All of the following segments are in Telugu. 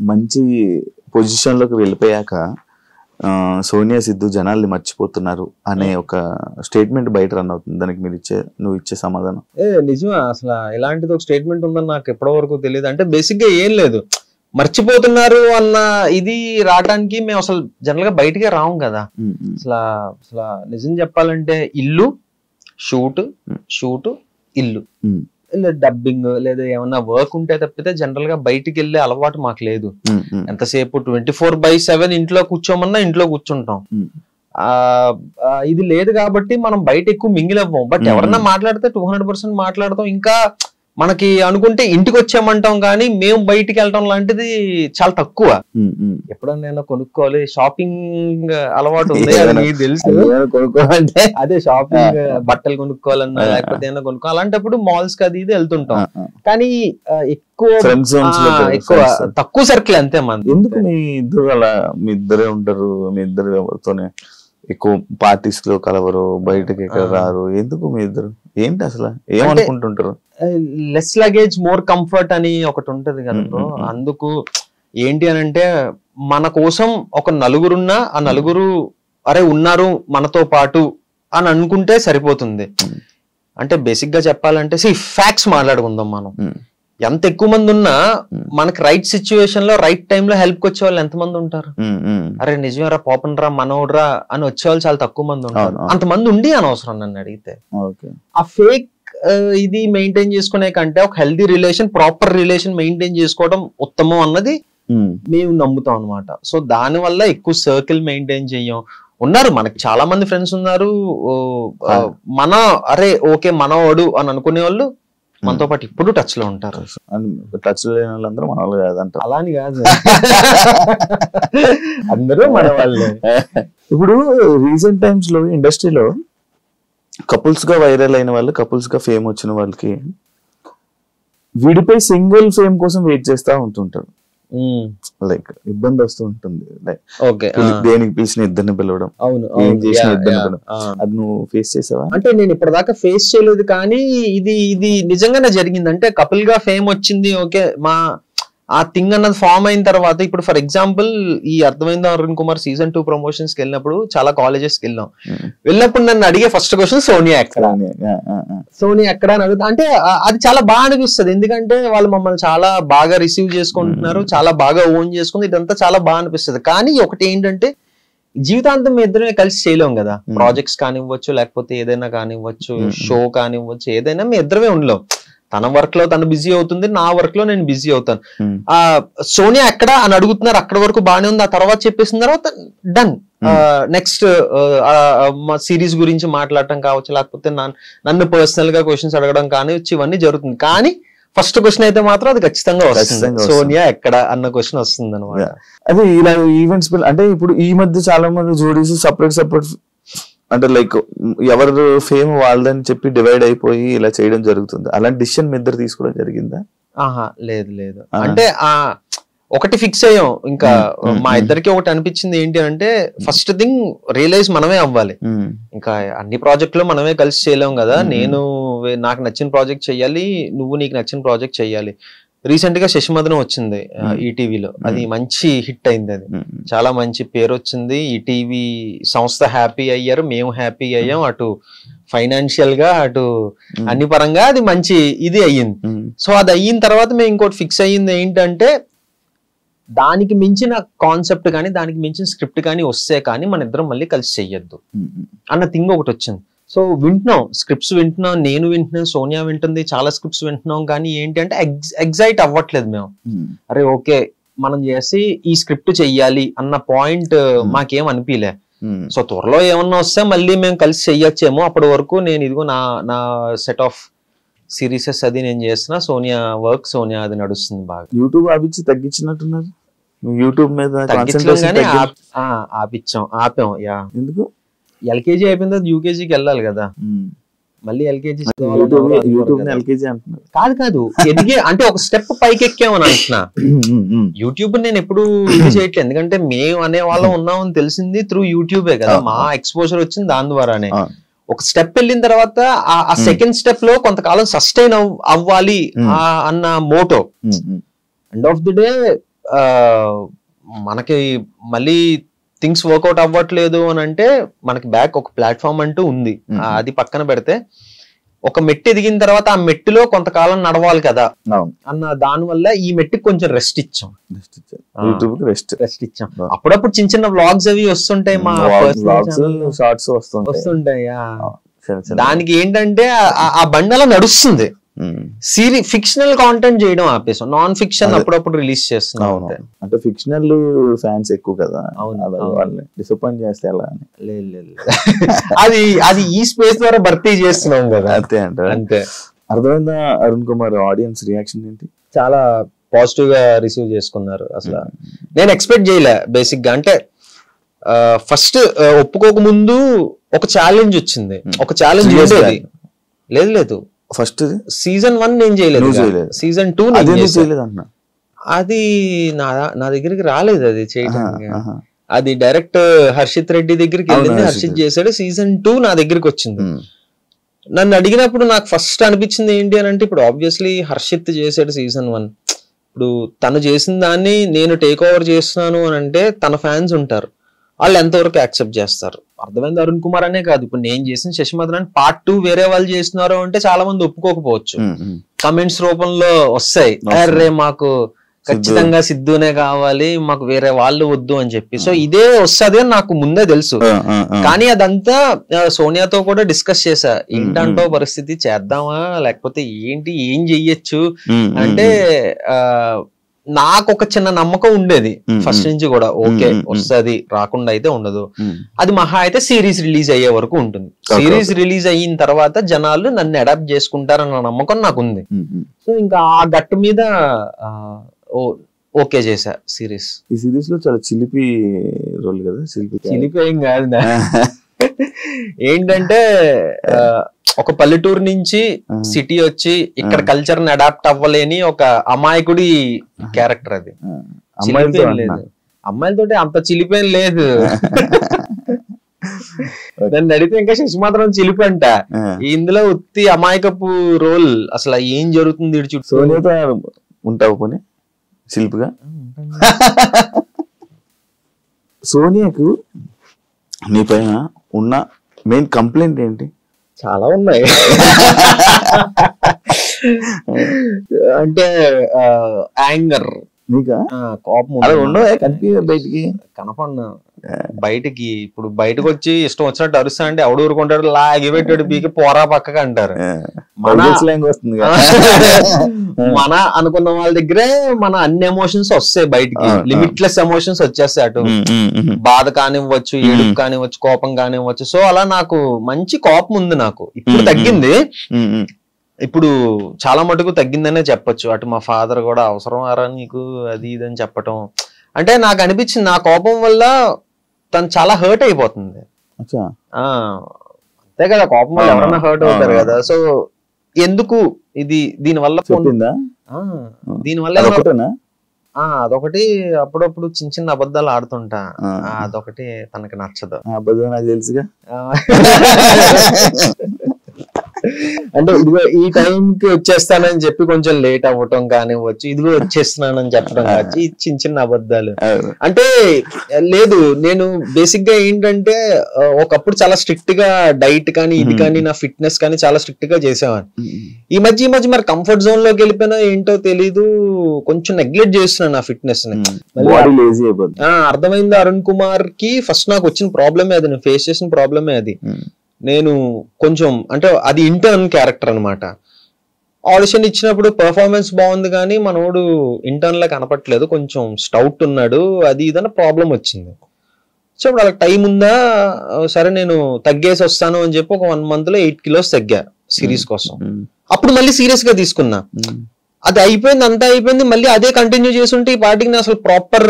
మంచి పొజిషన్లోకి వెళ్ళిపోయాక సోనియా సిద్ధు జనాల్ని మర్చిపోతున్నారు అనే ఒక స్టేట్మెంట్ బయట రన్ అవుతుంది. దానికి నువ్వు ఇచ్చే సమాధానం? నిజమే, అసలు ఇలాంటిది ఒక స్టేట్మెంట్ ఉందని నాకు ఎప్పటి వరకు తెలియదు. అంటే బేసిక్ గా ఏం లేదు, మర్చిపోతున్నారు అన్న ఇది రావడానికి మేము అసలు జనరల్ గా బయటికే రాము కదా. అసలు నిజం చెప్పాలంటే ఇల్లు షూట్ ఇల్లు, డబ్బింగ్ లేదా ఏమన్నా వర్క్ ఉంటే తప్పితే జనరల్ గా బయటికి వెళ్ళే అలవాటు మాకు లేదు. ఎంతసేపు 24/7 ఇంట్లో కూర్చోమన్నా ఇంట్లో కూర్చుంటాం. ఇది లేదు కాబట్టి మనం బయట ఎక్కువ మింగిల్ అవ్వం. బట్ ఎవరన్నా మాట్లాడితే 200% మాట్లాడతాం. ఇంకా మనకి అనుకుంటే ఇంటికి వచ్చామంటాం, కానీ మేము బయటికి వెళ్ళటం లాంటిది చాలా తక్కువ. ఎప్పుడన్నా నేను కొనుక్కోవాలి, షాపింగ్ అలవాటు ఉంది మీకు తెలుసు, కొనుక్కోవాలంటే అదే షాపింగ్, బట్టలు కొనుక్కోవాలన్నా లేకపోతే ఏమైనా కొనుక్కోవాలి అలాంటప్పుడు మాల్స్ కి అది ఇది వెళ్తుంటాం. కానీ ఎక్కువ తక్కువ సర్కిల్ అంతే మంది. ఎందుకు మీ ఇద్దరు అలా, మీ ఇద్దరే ఉంటారు, మీ ఇద్దరు ఎవరితోనే ఎక్కువ పార్టీస్ లో కలవరు, బయటకి ఎక్కడ రారు, ఎందుకు మీ ఇద్దరు? ఏంటి అసలు ఏమనుకుంటుంటారు? లెస్ లగేజ్ మోర్ కంఫర్ట్ అని ఒకటి ఉంటది కదా బ్రో. అందుకు ఏంటి అని అంటే మన కోసం ఒక నలుగురున్నా ఆ నలుగురు అరే ఉన్నారు మనతో పాటు అని అనుకుంటే సరిపోతుంది. అంటే బేసిక్ గా చెప్పాలంటే ఫ్యాక్ట్స్ మాట్లాడుకుందాం. మనం ఎంత ఎక్కువ మంది ఉన్నా మనకి రైట్ సిచ్యువేషన్ లో రైట్ టైమ్ లో హెల్ప్ వచ్చే వాళ్ళు ఎంతమంది ఉంటారు? అరే నిజమేరా, పాపన్ రా, మనోడ్రా అని వచ్చేవాళ్ళు చాలా తక్కువ మంది ఉంటారు. అంతమంది ఉండి అనవసరం నన్ను అడిగితే. ఆ ఫేక్ ఇది మెయింటైన్ చేసుకునే కంటే ఒక healthy relation, proper relation maintain చేసుకోవడం ఉత్తమం అన్నది మేము నమ్ముతాం అనమాట. సో దాని వల్ల ఎక్కువ సర్కిల్ మెయింటైన్ చెయ్యం. ఉన్నారు మనకి చాలా మంది ఫ్రెండ్స్ ఉన్నారు, మన అరే ఓకే మనవాడు అని అనుకునే వాళ్ళు మనతో పాటు ఇప్పుడు టచ్ లో ఉంటారు. టచ్ లో లేని వాళ్ళందరూ మన వాళ్ళు కాదంట. అలా అని కాదు, అందరూ మన వాళ్ళే. ఇప్పుడు రీసెంట్ టైమ్స్ లో ఇండస్ట్రీలో కపుల్స్ గా వైరల్ అయిన వాళ్ళు, కపుల్స్ గా ఫేమ్ వచ్చిన వాళ్ళకి విడిపోయి సింగిల్ ఫేమ్ కోసం వెయిట్ చేస్తా ఉంటుంటారు. లైక్ ఇబ్బంది వస్తూ ఉంటుంది. దేనికి పిలిచిన ఇద్దరిని పిలవడం, ఏం చేసిన ఇద్దరిని పిలవడం, అది నువ్వు ఫేస్ చేసావా? అంటే నేను ఇప్పటిదాకా ఫేస్ చేయలేదు, కానీ ఇది నిజంగానే జరిగింది. అంటే కపుల్ గా ఫేమ్ వచ్చింది, ఓకే, ఆ థింగ్ అన్నది ఫామ్ అయిన తర్వాత ఇప్పుడు ఫర్ ఎగ్జాంపుల్ ఈ అర్థమైందా అరుణ్ కుమార్ సీజన్ 2 ప్రమోషన్స్ కి వెళ్ళినప్పుడు చాలా కాలేజెస్ కి వెళ్ళినప్పుడు నన్ను అడిగే ఫస్ట్ క్వశ్చన్ సోనియా ఎక్కడ అని అడుగుతా. అంటే అది చాలా బాగా అనిపిస్తుంది, ఎందుకంటే వాళ్ళు మమ్మల్ని చాలా బాగా రిసీవ్ చేసుకుంటున్నారు, చాలా బాగా ఓన్ చేసుకుంది, ఇదంతా చాలా బాగా అనిపిస్తుంది. కానీ ఒకటి ఏంటంటే జీవితాంతం మీ ఇద్దరమే కలిసి చేయలేం కదా. ప్రాజెక్ట్స్ కానివ్వచ్చు, లేకపోతే ఏదైనా కానివ్వచ్చు, షో కానివ్వచ్చు, ఏదైనా మీ ఇద్దరమే ఉండలేం. తన వర్క్ లో తను బిజీ అవుతుంది, నా వర్క్ లో నేను బిజీ అవుతాను. సోనియా ఎక్కడ అని అడుగుతున్నారు, అక్కడ వరకు బాగానే ఉంది. ఆ తర్వాత చెప్పేసిన తర్వాత డన్. నెక్స్ట్ సిరీస్ గురించి మాట్లాడటం కావచ్చు, లేకపోతే నన్ను పర్సనల్ గా క్వశ్చన్స్ అడగడం కానివచ్చు, ఇవన్నీ జరుగుతుంది. కానీ ఫస్ట్ క్వశ్చన్ అయితే మాత్రం అది ఖచ్చితంగా వస్తుంది, సోనియా ఎక్కడ అన్న క్వశ్చన్ వస్తుంది అనమాట. అదే ఇలా ఈవెంట్స్ అంటే ఇప్పుడు ఈ మధ్య చాలా మంది జోడీస్ సపరేట్ అంటే లైక్ ఎవరు ఫేమ్ వాళ్ళదని చెప్పి డివైడ్ అయిపోయి ఇలా చేయడం జరుగుతుంది. అలాంటి డిసిషన్ మీ ఇద్దరు తీసుకోవడం జరిగిందా? లేదు. అంటే ఒకటి ఫిక్స్ అయ్యాం. ఇంకా మా ఇద్దరికి ఒకటి అనిపించింది ఏంటి అంటే, ఫస్ట్ థింగ్ రియలైజ్ మనమే అవ్వాలి. ఇంకా అన్ని ప్రాజెక్టులు మనమే కలిసి చేయలేం కదా. నాకు నచ్చిన ప్రాజెక్ట్ చెయ్యాలి, నువ్వు నీకు నచ్చిన ప్రాజెక్ట్ చెయ్యాలి. రీసెంట్ గా శశిమదనం వచ్చింది ఈటీవీలో, అది మంచి హిట్ అయింది, అది చాలా మంచి పేరు వచ్చింది. ఈటీవీ సంస్థ హ్యాపీ అయ్యారు, మేము హ్యాపీ అయ్యాం, అటు ఫైనాన్షియల్ గా అటు అన్ని పరంగా అది మంచి ఇది అయ్యింది. సో అది అయిన తర్వాత మేము ఇంకోటి ఫిక్స్ అయ్యింది ఏంటంటే, దానికి మించిన కాన్సెప్ట్ కానీ దానికి మించిన స్క్రిప్ట్ కానీ వస్తే కానీ మన ఇద్దరం మళ్ళీ కలిసి చెయ్యొద్దు అన్న థింగ్ ఒకటి వచ్చింది. సో వింటున్నాం, స్క్రిప్ట్స్ వింటున్నాం, నేను వింటున్నాను, సోనియా వింటుంది, చాలా స్క్రిప్ట్స్ వింటున్నాం. కానీ ఏంటి అంటే ఎగ్జైట్ అవ్వట్లేదు మేము. అరే ఓకే మనం చేసి ఈ స్క్రిప్ట్ చెయ్యాలి అన్న పాయింట్ మాకేం అనిపించలే. సో త్వరలో ఏమన్నా వస్తే మళ్ళీ మేము కలిసి చెయ్యొచ్చేమో. అప్పటి వరకు నేను ఇదిగో నా సెట్ ఆఫ్ సిరీసెస్ అది నేను చేస్తున్నా, సోనియా వర్క్, సోనియా అది నడుస్తుంది బాగా. యూట్యూబ్ ఆపించి తగ్గించినట్టున్నారు, యూట్యూబ్ మీద ఆపాం. ఎందుకు? ఎల్కేజీ అయిపోయిన తర్వాత యూకేజీకి వెళ్ళాలి కదా, మళ్ళీ ఎల్కేజీ కాదు ఎదిగే అంటే ఒక స్టెప్ పైకి ఎక్కామని అంటున్నా. యూట్యూబ్ నేను ఎప్పుడు ఇది చేయట్లేదు, ఎందుకంటే మేము అనే వాళ్ళం ఉన్నామని తెలిసింది త్రూ యూట్యూబే కదా. మా ఎక్స్పోజర్ వచ్చింది దాని ద్వారానే. ఒక స్టెప్ వెళ్ళిన తర్వాత ఆ సెకండ్ స్టెప్ లో కొంతకాలం సస్టైన్ అవ్వాలి అన్న motto. End of the day మనకి మళ్ళీ థింగ్స్ వర్కౌట్ అవ్వట్లేదు అని అంటే మనకి బ్యాక్ ఒక ప్లాట్ఫామ్ అంటూ ఉంది. అది పక్కన పెడితే ఒక మెట్టు ఎదిగిన తర్వాత ఆ మెట్టులో కొంతకాలం నడవాలి కదా అన్న దాని వల్ల ఈ మెట్టుకి కొంచెం రెస్ట్ ఇచ్చాం. రెస్ట్ ఇచ్చాం. అప్పుడప్పుడు చిన్న చిన్న వ్లాగ్స్ అవి వస్తుంటాయి, మా షార్ట్స్ వస్తుంటాయి. దానికి ఏంటంటే ఆ బండి అలా నడుస్తుంది. ఫిక్షనల్ కాంటెంట్ చేయడం ఆపేసాం, నాన్ ఫిక్షన్ అప్పుడప్పుడు రిలీజ్ చేస్తున్నాం. అంటే ఫిక్షనల్ ఫ్యాన్స్ ఎక్కువ కదా, వాళ్ళని డిసప్పాయింట్ చేస్తే ఎలా అని. లేదు అది ఈ స్పేస్ ద్వారా భర్తీ చేస్తున్నాం కదా. అంతే. అర్థమైందా అరుణ్ కుమార్? ఆడియన్స్ రియాక్షన్ ఏంటి? చాలా పాజిటివ్ గా రిసీవ్ చేసుకున్నారు. అసలు నేను ఎక్స్పెక్ట్ చేయలే బేసిక్ గా. అంటే ఫస్ట్ ఒప్పుకోక ముందు ఒక ఛాలెంజ్ వచ్చింది, ఒక ఛాలెంజ్ ఉండేది. లేదు ఫస్ట్ సీజన్ 1 నేను చేయలేదు, సీజన్ 2 అది నా దగ్గరికి రాలేదు అది చేయడానికి. అది డైరెక్ట్ హర్షిత్ రెడ్డి దగ్గరికి వెళ్ళింది, హర్షిత్ చేశాడు. సీజన్ 2 నా దగ్గరికి వచ్చింది. నన్ను అడిగినప్పుడు నాకు ఫస్ట్ అనిపించింది ఏంటి అని అంటే, ఇప్పుడు ఆబ్వియస్లీ హర్షిత్ చేశాడు సీజన్ 1, ఇప్పుడు తను చేసిన దాన్ని నేను టేక్ ఓవర్ చేస్తున్నాను అని అంటే తన ఫ్యాన్స్ ఉంటారు, వాళ్ళు ఎంతవరకు యాక్సెప్ట్ చేస్తారు. అర్థమైంది. అరుణ్ కుమార్ అనే కాదు, ఇప్పుడు నేను చేసిన శశిమధురన్ పార్ట్ 2 వేరే వాళ్ళు చేస్తున్నారు అంటే చాలా మంది ఒప్పుకోకపోవచ్చు, కమెంట్స్ రూపంలో వస్తాయి, అరే మాకు ఖచ్చితంగా సిద్ధునే కావాలి, మాకు వేరే వాళ్ళు వద్దు అని చెప్పి. సో ఇదే వస్తుంది అని నాకు ముందే తెలుసు. కానీ అదంతా సోనియాతో కూడా డిస్కస్ చేశా, ఏంటంటో పరిస్థితి, చేద్దామా లేకపోతే ఏంటి, ఏం చెయ్యొచ్చు అంటే నాకు ఒక చిన్న నమ్మకం ఉండేది ఫస్ట్ నుంచి కూడా. ఓకే వస్తుంది, రాకుండా అయితే ఉండదు. అది మహా అయితే సిరీస్ రిలీజ్ అయ్యే వరకు ఉంటుంది. సిరీస్ రిలీజ్ అయిన తర్వాత జనాలు నన్ను అడాప్ట్ చేసుకుంటారన్న నమ్మకం నాకుంది. సో ఇంకా ఆ గట్టు మీద ఓకే చేశా సిరీస్. ఈ సిరీస్ లో చాలా చిలిపి రోల్ కదా. చిలిపి ఏం కాదు, ఏంటంటే ఒక పల్లెటూరు నుంచి సిటీ వచ్చి ఇక్కడ కల్చర్ ని అడాప్ట్ అవ్వలేని ఒక అమాయకుడి క్యారెక్టర్ అది. లేదు అమ్మాయిలతోటి అంత చిలిపేం లేదు. నన్ను అడిగితే ఇంకా శశిమధురన్ చిలిపి అంట, ఇందులో ఉత్తి అమాయకపు రోల్. అసలు ఏం జరుగుతుంది ఇటు చుట్టూ. సోనియాతో ఉంటావు పోనీ చిలిపిగా? సోనియాకు నీ పైన ఉన్న మెయిన్ కంప్లైంట్ ఏంటి? చాలా ఉన్నాయి. అంటే యాంగర్, కోపం ఉండవు బయటికి కనపడిన బయటికి. ఇప్పుడు బయటకు వచ్చి ఇష్టం వచ్చినట్టు అరుస్తా అంటే ఎవడు ఊరుకుంటాడు, లాగి పెట్టాడు పీకి పోరా పక్కగా అంటారు. మన అనుకున్న వాళ్ళ దగ్గరే మన అన్ని ఎమోషన్స్ వస్తాయి బయటికి, లిమిట్లెస్ ఎమోషన్స్ వచ్చేస్తాయి. అటు బాధ కానివ్వచ్చు, ఏడుపు కానివ్వచ్చు, కోపం కానివ్వచ్చు. సో అలా నాకు మంచి కోపం ఉంది. నాకు ఇప్పుడు తగ్గింది, ఇప్పుడు చాలా మటుకు తగ్గిందనే చెప్పొచ్చు. అటు మా ఫాదర్ కూడా అవసరం ఆరా నీకు అది ఇది అని చెప్పటం. అంటే నాకు అనిపించింది నా కోపం వల్ల తను చాలా హర్ట్ అయిపోతుంది. అంతే కదా, కోపం వల్ల ఎవరైనా హర్ట్ అవుతారు కదా. సో ఎందుకు ఇది దీనివల్ల అదొకటి. అప్పుడప్పుడు చిన్న చిన్న అబద్ధాలు ఆడుతుంటా, అదొకటి తనకి నచ్చదు. అబద్ధం నాకు తెలుసుగా. అంటే ఇదిగో ఈ టైంకి వచ్చేస్తానని చెప్పి కొంచెం లేట్ అవ్వటం కానివ్వచ్చు, ఇదిగో వచ్చేస్తున్నానని చెప్పడం కావచ్చు, చిన్న చిన్న అబద్ధాలు. అంటే లేదు, నేను బేసిక్ గా ఏంటంటే ఒకప్పుడు చాలా స్ట్రిక్ట్ గా డైట్ కానీ ఇది కానీ నా ఫిట్నెస్ కానీ చాలా స్ట్రిక్ట్ గా చేసేవాడిని. ఈ మధ్య మరి కంఫర్ట్ జోన్ లోకి వెళ్ళిపోయినా ఏంటో తెలీదు, కొంచెం నెగ్లెక్ట్ చేస్తున్నాను నా ఫిట్నెస్ ని. అర్థమైంది. అరుణ్ కుమార్ కి ఫస్ట్ నాకు వచ్చిన ప్రాబ్లమే అది, నేను ఫేస్ చేసిన ప్రాబ్లమే అది. నేను కొంచెం అంటే అది ఇంటర్న్ క్యారెక్టర్ అనమాట. ఆడిషన్ ఇచ్చినప్పుడు పర్ఫార్మెన్స్ బాగుంది కానీ మనోడు ఇంటర్న్ లా కనపట్లేదు, కొంచెం స్టౌట్ ఉన్నాడు, అది ఇదన్న ప్రాబ్లం వచ్చింది. సో ఇప్పుడు అలా టైం ఉందా, సరే నేను తగ్గేసి వస్తాను అని చెప్పి ఒక 1 month లో 8 kilos తగ్గా సిరీస్ కోసం. అప్పుడు మళ్ళీ సీరియస్ గా తీసుకున్నా. అది అయిపోయింది, అంతా అయిపోయింది, మళ్ళీ అదే కంటిన్యూ చేస్తుంటే ఈ పార్టీకి అసలు ప్రాపర్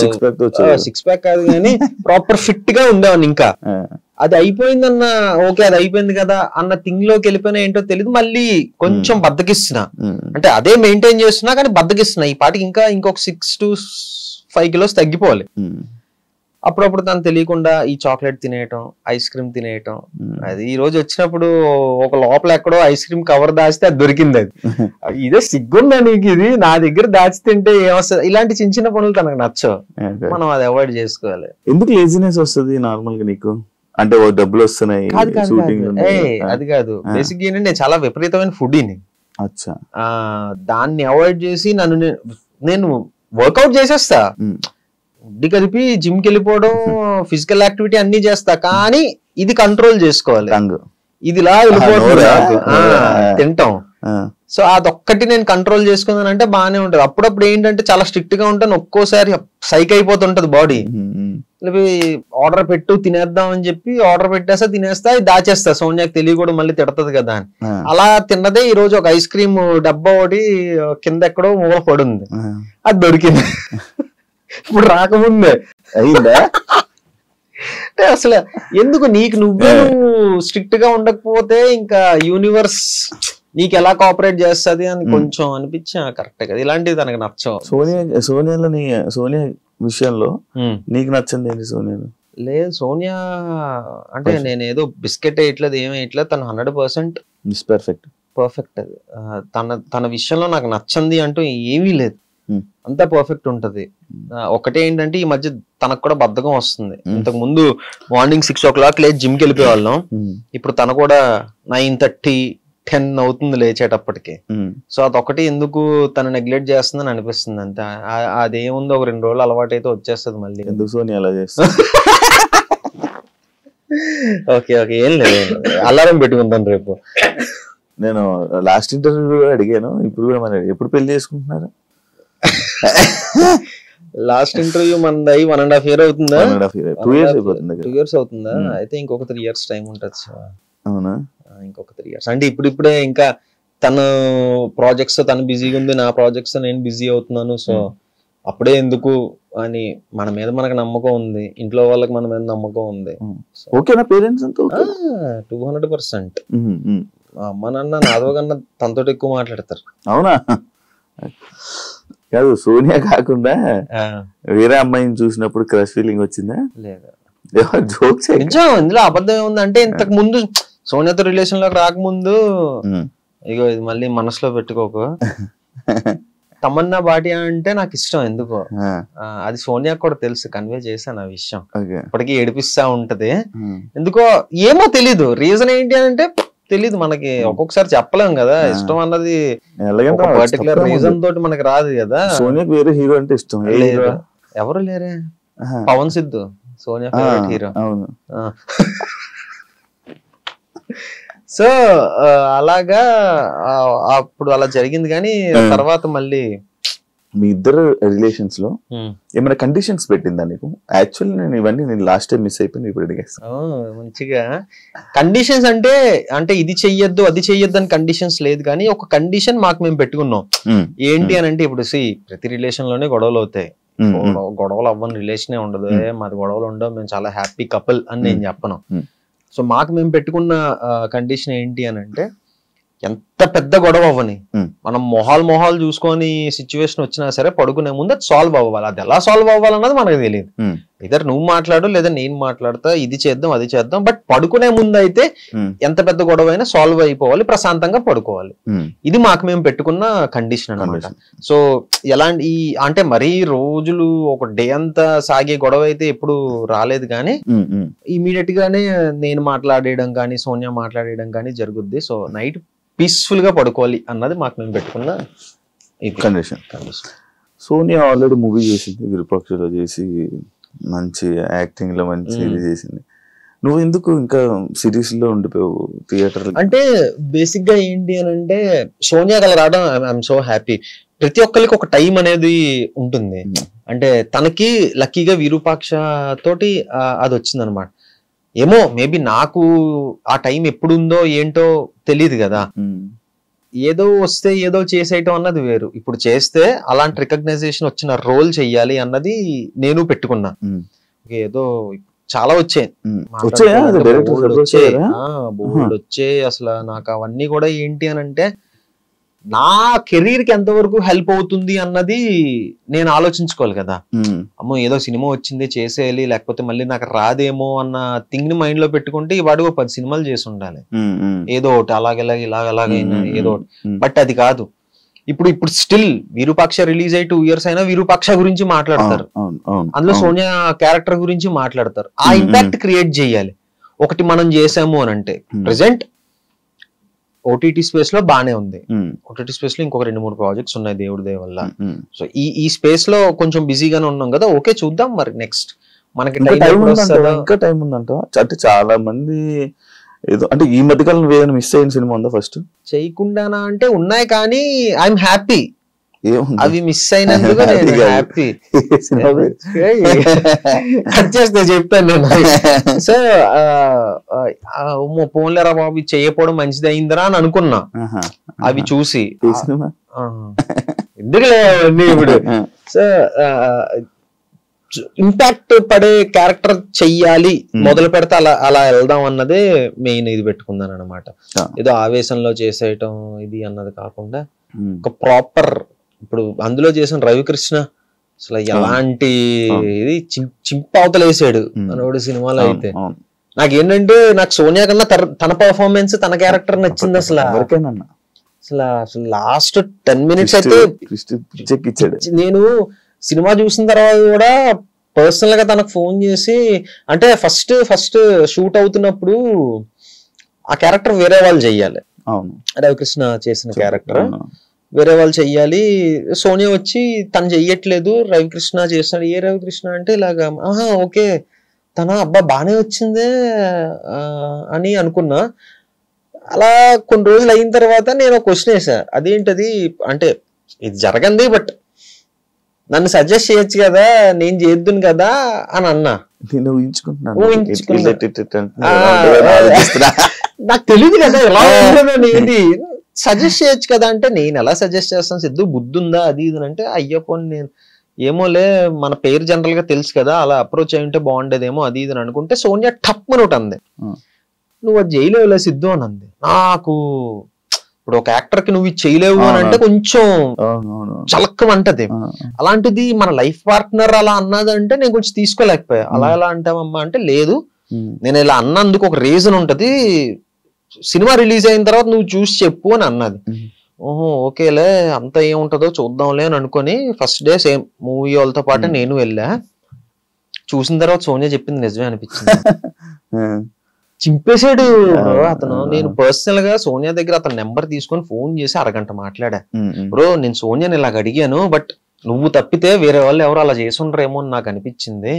6 pack కాదు కానీ ప్రాపర్ ఫిట్ గా ఉండేవాడిని. ఇంకా అది అయిపోయిందన్న ఓకే అది అయిపోయింది కదా అన్న థింగ్ లోకి వెళ్ళిపోయినా ఏంటో తెలియదు, మళ్ళీ కొంచెం బద్దకిస్తున్నా. అంటే అదే మెయింటైన్ చేస్తున్నా కానీ బద్దకిస్తున్నా. ఈ పాటికి ఇంకా ఇంకొక 6 to 5 kilos తగ్గిపోవాలి. అప్పుడప్పుడు తను తెలియకుండా ఈ చాక్లెట్ తినేయటం, ఐస్ క్రీమ్ తినేయటం. అది ఈ రోజు వచ్చినప్పుడు ఒక లోపల ఎక్కడో ఐస్ క్రీమ్ కవర్ దాచితే అది దొరికింది. అది ఇదే సిగ్గుందా నీకు, ఇది నా దగ్గర దాచి తింటే ఏమొస్తుంది? ఇలాంటి చిన్న చిన్న పనులు తనకు నచ్చవు, మనం అది అవాయిడ్ చేసుకోవాలి. ఎందుకు లేజినెస్ వస్తుంది నార్మల్ గా నీకు? అంటే డబ్బులు వస్తున్నాయి, అది కాదు. బేసిక్ ఏంటంటే నేను చాలా విపరీతమైన ఫుడీని. అచ్చా. దాన్ని అవాయిడ్ చేసి నేను వర్కౌట్ చేసేస్తా, ఫుడ్ కలిపి జిమ్ కి వెళ్ళిపోవడం, ఫిజికల్ యాక్టివిటీ అన్ని చేస్తా, కానీ ఇది కంట్రోల్ చేసుకోవాలి. ఇది ఇలా వెళ్ళిపోతుంది తింటాం. సో అదొక్కటి నేను కంట్రోల్ చేసుకున్నానంటే బాగానే ఉంటది. అప్పుడప్పుడు ఏంటంటే చాలా స్ట్రిక్ట్ గా ఉంటాను, ఒక్కోసారి సైక్ అయిపోతుంటది బాడీ. ఆర్డర్ పెట్టు తినేద్దాం అని చెప్పి ఆర్డర్ పెట్టేస్తా, తినేస్తా, దాచేస్తా, సోనియాకి తెలియకూడదు మళ్ళీ తిడతది కదా అని. అలా తిన్నదే ఈ రోజు ఒక ఐస్ క్రీమ్ డబ్బా ఒకటి కింద ఎక్కడో మూల పడుంది, అది దొరికింది. ఇప్పుడు రాకముందే అయిందా? అసలు ఎందుకు నువ్వు స్ట్రిక్ట్ గా ఉండకపోతే ఇంకా యూనివర్స్ నీకు ఎలా కోఆపరేట్ చేస్తుంది అని కొంచెం అనిపించా. కరెక్ట్ కదా, ఇలాంటివి తనకు నచ్చవు. సోనియా విషయంలో నీకు నచ్చింది ఏంటి సోనియాలో? లేదు, సోనియా అంటే నేను ఏదో బిస్కెట్ వేయట్లేదు, ఏమి వేయట్లేదు, తను 100% పర్ఫెక్ట్. అది తన విషయంలో నాకు నచ్చింది అంటూ ఏమీ లేదు, అంతా పర్ఫెక్ట్ ఉంటది. ఒకటే ఏంటంటే ఈ మధ్య తనకు కూడా బద్ధకం వస్తుంది. ఇంతకు ముందు మార్నింగ్ 6 o'clock లేచి జిమ్కి వెళ్ళిపోయేవాళ్ళం, ఇప్పుడు తను కూడా 9:30, 10 అవుతుంది లేచేటప్పటికి. సో అదొకటి ఎందుకు తను నెగ్లెక్ట్ చేస్తుందని అనిపిస్తుంది అంతే. అదేముంది, ఒక 2 రోజులు అలవాటు అయితే వచ్చేస్తుంది మళ్ళీ. ఎందుకు సోనియా అలా చేస్తుంది? ఓకే ఏం లేదు, అలారం పెట్టుకుంటాను రేపు. నేను లాస్ట్ ఇంటర్వ్యూ అడిగాను, ఇప్పుడు కూడా మరి ఎప్పుడు పెళ్లి చేసుకుంటున్నారు? లాస్ట్ ఇంటర్వ్యూ మనది 1.5 years అవుతుందా? 2 years అయిపోతుంది. 2 years అవుతుందా? అయితే ఇంకొక 3 years టైం ఉంటుంది. అవునా? ఇంకొక 3 years అంటే ఇప్పుడే ఇంకా తను ప్రాజెక్ట్స్ తను బిజీగా ఉంది, నా ప్రాజెక్ట్స్ నేను బిజీ అవుతున్నాను. సో అప్పుడే ఎందుకు అని మన మీద మనకు నమ్మకం ఉంది, ఇంట్లో వాళ్ళకి మన మీద నమ్మకం ఉంది. ఓకేనా పేరెంట్స్ అంతా? 200%. అమ్మ నాన్న నాదో కన్నా తనతో ఎక్కువ మాట్లాడతారు. అవునా? కాదు, సోనియా కాకుండా వేరే అమ్మాయిని చూసినప్పుడు క్రష్ ఫీలింగ్ వచ్చిందా? లేదా, జోక్స్. నిజం, ఇందులో అబద్ధం ఏముంది అంటే ఇంతకు ముందు సోనియాతో రిలేషన్ లోకి రాకముందు, ఇగో ఇది మళ్ళీ మనసులో పెట్టుకోకు, తమన్నా భాటియా అంటే నాకు ఇష్టం ఎందుకో. అది సోనియా కూడా తెలుసు, కన్వే చేశాను ఆ విషయం. ఇప్పటికీ ఏడిపిస్తా ఉంటది ఎందుకో, ఏమో తెలీదు, రీజన్ ఏంటి అంటే తెలీదు మనకి. ఒక్కొక్కసారి చెప్పలేం కదా, ఇష్టం అన్నది పర్టికులర్ రీజన్ తోటి మనకి రాదు కదా. సోనియా వేరే హీరో అంటే ఇష్టం లేదు, ఎవరు లేరే, Pavan Siddhu Sonia favourite hero. So అలాగా అప్పుడు అలా జరిగింది. కానీ తర్వాత మళ్ళీ మీ ఇద్దరు రిలేషన్స్ లో ఏమైనా కండిషన్స్ పెట్టిందా నీకు? యాక్చువల్లీ నేను ఇవన్నీ లాస్ట్ టైం మిస్ అయిపోయింది, ఇప్పుడు అడిగేస్తాను. మంచిగా కండిషన్స్ అంటే ఇది చెయ్యొద్దు అది చెయ్యొద్దు అని కండిషన్స్ లేదు, కానీ ఒక కండిషన్ మాకు మేము పెట్టుకున్నాం. ఏంటి అని అంటే, ఇప్పుడు ప్రతి రిలేషన్ లోనే గొడవలు అవుతాయి, గొడవలు అవ్వని రిలేషనే ఉండదు. మాది గొడవలు ఉండవు, మేము చాలా హ్యాపీ కపుల్ అని నేను చెప్పను. సో మాకు మేము పెట్టుకున్న కండిషన్ ఏంటి అని అంటే, ఎంత పెద్ద గొడవ అవ్వని, మనం మొహాలు చూసుకొని సిచ్యువేషన్ వచ్చినా సరే పడుకునే ముందు అది సాల్వ్ అవ్వాలి. అది ఎలా సాల్వ్ అవ్వాలన్నది మనకు తెలియదు. ఇద్దరు నువ్వు మాట్లాడు లేదా నేను మాట్లాడతా, ఇది చేద్దాం అది చేద్దాం, బట్ పడుకునే ముందు అయితే ఎంత పెద్ద గొడవ అయినా సాల్వ్ అయిపోవాలి, ప్రశాంతంగా పడుకోవాలి. ఇది మాకు మేము పెట్టుకున్న కండిషన్ అన్నమాట. సో ఎలాంటి అంటే మరీ రోజులు ఒక డే అంతా సాగే గొడవ అయితే ఎప్పుడు రాలేదు, కానీ ఇమీడియట్ గానే నేను మాట్లాడేయడం కానీ సోనియా మాట్లాడేయడం కానీ జరుగుద్ది. సో నైట్ పీస్ఫుల్ గా పడుకోవాలి అన్నది మాకు మేము పెట్టుకున్న కండిషన్. సోనియా ఆల్రెడీ మూవీ చేసింది, విరూపాక్షలో చేసి మంచి యాక్టింగ్ లో మంచి ఇది చేసింది. నువ్వు ఎందుకు ఇంకా సిరీస్ లో ఉండిపోయావు థియేటర్? అంటే బేసిక్ గా ఏంటి అని అంటే, సోనియా కల రావడం ఐఎమ్ సో హ్యాపీ. ప్రతి ఒక్కరికి ఒక టైం అనేది ఉంటుంది. అంటే తనకి లక్కీగా విరూపాక్ష తోటి అది వచ్చింది అనమాట. ఏమో మేబీ నాకు ఆ టైం ఎప్పుడుందో ఏంటో తెలియదు కదా, ఏదో వస్తే ఏదో చేసేయటం అన్నది వేరు. ఇప్పుడు చేస్తే అలాంటి రికగ్నైజేషన్ వచ్చిన రోల్ చెయ్యాలి అన్నది నేను పెట్టుకున్నా. ఏదో చాలా వచ్చాయి, బోల్డ్ వచ్చాయి. అసలు నాకు అవన్నీ కూడా ఏంటి అని అంటే, నా కెరీర్ కి ఎంతవరకు హెల్ప్ అవుతుంది అన్నది నేను ఆలోచించుకోవాలి కదా. అమ్మో ఏదో సినిమా వచ్చింది చేసేయాలి, లేకపోతే మళ్ళీ నాకు రాదేమో అన్న థింగ్ ని మైండ్ లో పెట్టుకుంటే వాడు 10 సినిమాలు చేసి ఉండాలి, ఏదో ఒకటి అలాగైనా ఏదో ఒకటి. బట్ అది కాదు. ఇప్పుడు స్టిల్ విరూపాక్ష రిలీజ్ అయ్యి 2 years అయినా విరూపాక్ష గురించి మాట్లాడతారు, అందులో సోనియా క్యారెక్టర్ గురించి మాట్లాడతారు. ఆ ఇంపాక్ట్ క్రియేట్ చేయాలి. ఒకటి మనం చేసాము అని అంటే ప్రెసెంట్ ఓటీటీ స్పేస్ లో బానే ఉంది. ఓటీటీ స్పేస్ లో ఇంకొక 2-3 ప్రాజెక్ట్స్ ఉన్నాయి దేవుడి దయ వల్ల. సో ఈ స్పేస్ లో కొంచెం బిజీగానే ఉన్నాం కదా. ఓకే చూద్దాం మరి నెక్స్ట్ మనకి ఇంకా టైం ఉందంట. అంటే చాలా మంది ఏదో అంటే ఈ మధ్యకాలం ఏదైనా మిస్ అయిన సినిమా ఉందా ఫస్ట్? చేయకుండానా అంటే ఉన్నాయి, కానీ ఐఎమ్ హ్యాపీ అవి మిస్ అయినందుకు. నేను హ్యాపీ. కట్ చేస్తే చెప్తాను నేను. సో పోన్లేరా బాబు చేయకపోవడం మంచిది అయిందిరా అని అనుకున్నా అవి చూసి. ఎందుకులే ఇప్పుడు. సో ఇంపాక్ట్ పడే క్యారెక్టర్ చెయ్యాలి, మొదలు పెడితే అలా వెళ్దాం అన్నదే మెయిన్ ఇది పెట్టుకున్నాను అనమాట. ఏదో ఆవేశంలో చేసేయటం ఇది అన్నది కాకుండా ఒక ప్రాపర్. ఇప్పుడు అందులో చేసిన రవికృష్ణ అసలు ఎలాంటి ఇది చింపవతలేసాడు మనోడు సినిమాలో. అయితే నాకేంటంటే నాకు సోనియా కన్నా తన పర్ఫార్మెన్స్, తన క్యారెక్టర్ నచ్చింది అసలు. అసలు లాస్ట్ 10 minutes అయితే నేను సినిమా చూసిన తర్వాత కూడా పర్సనల్ గా తనకు ఫోన్ చేసి, అంటే ఫస్ట్ షూట్ అవుతున్నప్పుడు ఆ క్యారెక్టర్ వేరే వాళ్ళు చెయ్యాలి, రవికృష్ణ చేసిన క్యారెక్టర్ వేరే వాళ్ళు చెయ్యాలి. సోనియా వచ్చి తను చెయ్యట్లేదు, రవికృష్ణ చేస్తాడు. ఏ రవికృష్ణ అంటే ఇలాగా, ఆహా ఓకే తన అబ్బా బానే వచ్చిందే అని అనుకున్నా. అలా కొన్ని రోజులు అయిన తర్వాత నేను ఒక క్వశ్చన్ వేసా, అదేంటది అంటే ఇది జరగంది బట్ నన్ను సజెస్ట్ చేయొచ్చు కదా, నేను చేద్దును కదా అని అన్నా. నాకు తెలియదు కదా ఎలా ఉంటుందని. ఏంటి సజెస్ట్ చేయొచ్చు కదా అంటే, నేను ఎలా సజెస్ట్ చేస్తాను సిద్ధు, బుద్ధి ఉందా అది ఇది అంటే, అయ్యప్ప నేను ఏమోలే మన పేరు జనరల్ గా తెలుసు కదా, అలా అప్రోచ్ అయి ఉంటే బాగుండేదేమో అది ఇది అని అనుకుంటే సోనియా టప్ అని ఒకటి అంది, నువ్వు అది చేయలేవులే సిద్ధు అని అంది. నాకు ఇప్పుడు ఒక యాక్టర్ కి నువ్వు చేయలేవు అని అంటే కొంచెం చలక్కమంటది. అలాంటిది మన లైఫ్ పార్ట్నర్ అలా అన్నదంటే నేను కొంచెం తీసుకోలేకపోయా. అలా ఎలా అంటావమ్మా అంటే, లేదు నేను ఇలా అన్నందుకు ఒక రీజన్ ఉంటది, సినిమా రిలీజ్ అయిన తర్వాత నువ్వు చూసి చెప్పు అని అన్నది. ఓహో ఓకేలే అంత ఏముంటదో చూద్దాంలే అని అనుకొని ఫస్ట్ డే సేమ్ మూవీ వాళ్ళతో పాటు నేను వెళ్ళా. చూసిన తర్వాత సోనియా చెప్పింది నిజమే అనిపించింది. చింపేశాడు అతను. నేను పర్సనల్ గా సోనియా దగ్గర అతని నెంబర్ తీసుకొని ఫోన్ చేసి అరగంట మాట్లాడా. బ్రో నేను సోనియాని ఇలాగ అడిగాను, బట్ నువ్వు తప్పితే వేరే వాళ్ళు ఎవరు అలా చేసి ఉండరేమో అని నాకు అనిపించింది,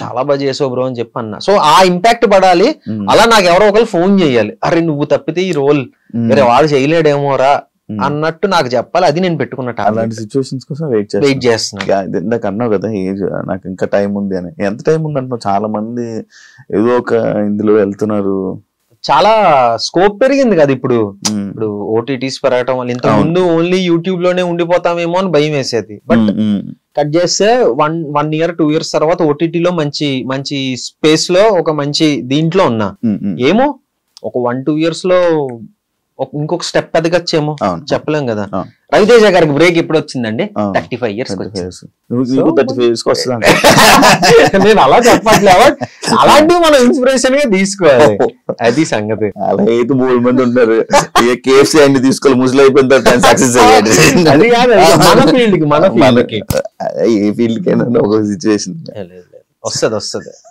చాలా బాగా చేసావు బ్రో అని చెప్పి అన్నా. సో ఆ ఇంపాక్ట్ పడాలి, అలా నాకు ఎవరో ఒకరు ఫోన్ చేయాలి, అరే నువ్వు తప్పితే ఈ రోల్ వేరే వాళ్ళు చేయలేడేమోరా అన్నట్టు నాకు చెప్పాలి. అది నేను పెట్టుకున్నట్టు అలాంటి సిచ్యువేషన్స్ కోసం వెయిట్ చేస్తున్నా. ఇందాక అన్నావు కదా ఏజ్ నాకు ఇంకా టైం ఉంది అని. ఎంత టైం ఉంది అంటున్నావు? చాలా మంది ఏదో ఒక ఇందులో వెళ్తున్నారు, చాలా స్కోప్ పెరిగింది కదా ఇప్పుడు. ఇప్పుడు ఓటీటీస్ పెరగటం వల్ల ఇంత ముందు ఓన్లీ యూట్యూబ్ లోనే ఉండిపోతామేమో అని భయం వేసేది. బట్ కట్ చేస్తే 1 year 2 years తర్వాత ఓటీటీలో మంచి స్పేస్ లో ఒక మంచి దీంట్లో ఉన్నా. ఏమో ఒక 1-2 years లో ఇంకొక స్టెప్ ఎదగచ్చేమో చెప్పలేం కదా. రవితేజ గారికి బ్రేక్ ఎప్పుడు వచ్చిందండి? 35 years. నేను అలా చెప్పట్లేదు, అలాంటివి మనం ఇన్స్పిరేషన్ గా తీసుకోవాలి, అది సంగతి. అలా అయితే 3 మంది ఉంటారు, కేఎఫ్సీ అన్ని తీసుకోవాలి, ముసలి అయిపోయిన తర్వాత సక్సెస్ అయ్యాడు. అది కాదు మన ఫీల్డ్ కి ఏ ఫీల్డ్ కైనా ఒక సిచ్యువేషన్ వస్తుంది.